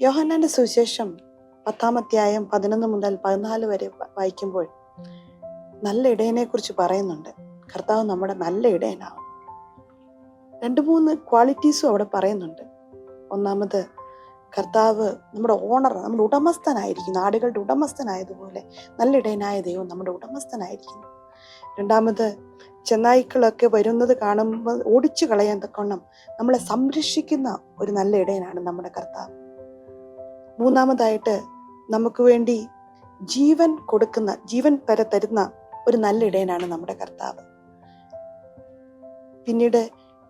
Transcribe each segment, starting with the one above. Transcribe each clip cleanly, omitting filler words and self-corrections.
യോഹന്നാന്റെ സുവിശേഷം 10-ാം അധ്യായം 11 മുതൽ 14 വരെ വായിക്കുമ്പോൾ നല്ല ഇടയനെ കുറിച്ച് പറയുന്നുണ്ട്. കർത്താവ് നമ്മുടെ നല്ല ഇടയനാണ്. 2-3 ക്വാളിറ്റീസും അവിടെ പറയുന്നുണ്ട്. ഒന്നാമത്, കർത്താവ് നമ്മുടെ ഓണർ, നമ്മുടെ ഉടമസ്ഥനായിരിക്കുന്നു. ആടുകളുടെ ഉടമസ്ഥനായതുപോലെ നല്ല ഇടയനായ ദൈവം നമ്മുടെ ഉടമസ്ഥനായിരിക്കുന്നു. രണ്ടാമത്, ചെന്നായ്ക്കളൊക്കെ വരുന്നത് കാണുമ്പോൾ ഓടിച്ചു കളയാൻ തക്കവണ്ണം നമ്മളെ സംരക്ഷിക്കുന്ന ഒരു നല്ല ഇടയനാണ് നമ്മുടെ കർത്താവ്. മൂന്നാമതായിട്ട്, നമുക്ക് വേണ്ടി ജീവൻ വരെ തരുന്ന ഒരു നല്ല ഇടയനാണ് നമ്മുടെ കർത്താവ്. പിന്നീട്,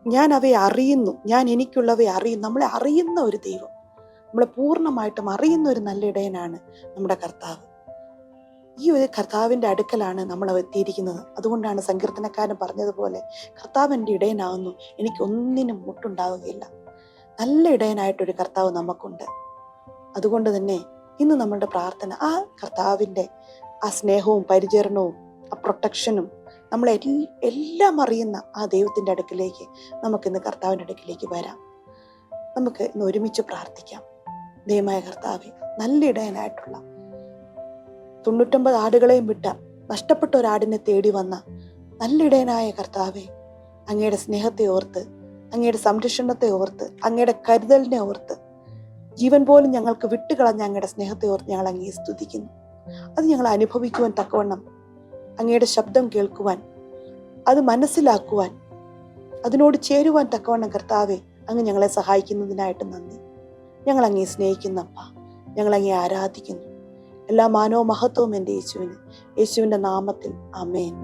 ഞാൻ അവയെ അറിയുന്നു, ഞാൻ എനിക്കുള്ളവയെ അറിയുന്നു. നമ്മളെ അറിയുന്ന ഒരു ദൈവം, നമ്മളെ പൂർണ്ണമായിട്ടും അറിയുന്ന ഒരു നല്ല ഇടയനാണ് നമ്മുടെ കർത്താവ്. ഈ ഒരു കർത്താവിൻ്റെ അടുക്കലാണ് നമ്മൾ എത്തിയിരിക്കുന്നത്. അതുകൊണ്ടാണ് സങ്കീർത്തനക്കാരൻ പറഞ്ഞതുപോലെ, കർത്താവ് എൻ്റെ ഇടയനാകുന്നു, എനിക്കൊന്നിനും മുട്ടുണ്ടാവുകയില്ല. നല്ല ഇടയനായിട്ടൊരു കർത്താവ് നമുക്കുണ്ട്. അതുകൊണ്ട് തന്നെ ഇന്ന് നമ്മളുടെ പ്രാർത്ഥന ആ കർത്താവിൻ്റെ ആ സ്നേഹവും പരിചരണവും ആ പ്രൊട്ടക്ഷനും നമ്മളെ എല്ലാം അറിയുന്ന ആ ദൈവത്തിൻ്റെ അടുക്കിലേക്ക് നമുക്കിന്ന് കർത്താവിൻ്റെ അടുക്കിലേക്ക് വരാം. നമുക്ക് ഇന്ന് ഒരുമിച്ച് പ്രാർത്ഥിക്കാം. ദൈവമായ കർത്താവേ, നല്ല ഇടയനായിട്ടുള്ള 99 ആടുകളെയും വിട്ട നഷ്ടപ്പെട്ട ഒരാടിനെ തേടി വന്ന നല്ല ഇടയനായ കർത്താവേ, അങ്ങയുടെ സ്നേഹത്തെ ഓർത്ത്, അങ്ങയുടെ സംരക്ഷണത്തെ ഓർത്ത്, അങ്ങയുടെ കരുതലിനെ ഓർത്ത്, ജീവൻ പോലും ഞങ്ങൾക്ക് വിട്ടുകളഞ്ഞ അങ്ങയുടെ സ്നേഹത്തെ ഓർത്ത് ഞങ്ങൾ അങ്ങയെ സ്തുതിക്കുന്നു. അത് ഞങ്ങൾ അനുഭവിക്കുവാൻ തക്കവണ്ണം, അങ്ങയുടെ ശബ്ദം കേൾക്കുവാൻ, അത് മനസ്സിലാക്കുവാൻ, അതിനോട് ചേരുവാൻ തക്കവണ്ണം കർത്താവെ അങ്ങ് ഞങ്ങളെ സഹായിക്കുന്നതിനായിട്ട് നന്ദി. ഞങ്ങൾ അങ്ങയെ സ്നേഹിക്കുന്നപ്പ, ഞങ്ങൾ അങ്ങയെ ആരാധിക്കുന്നു. എല്ലാ മാനവും മഹത്വവും എൻ്റെ യേശുവിൻ്റെ നാമത്തിൽ. ആമേൻ.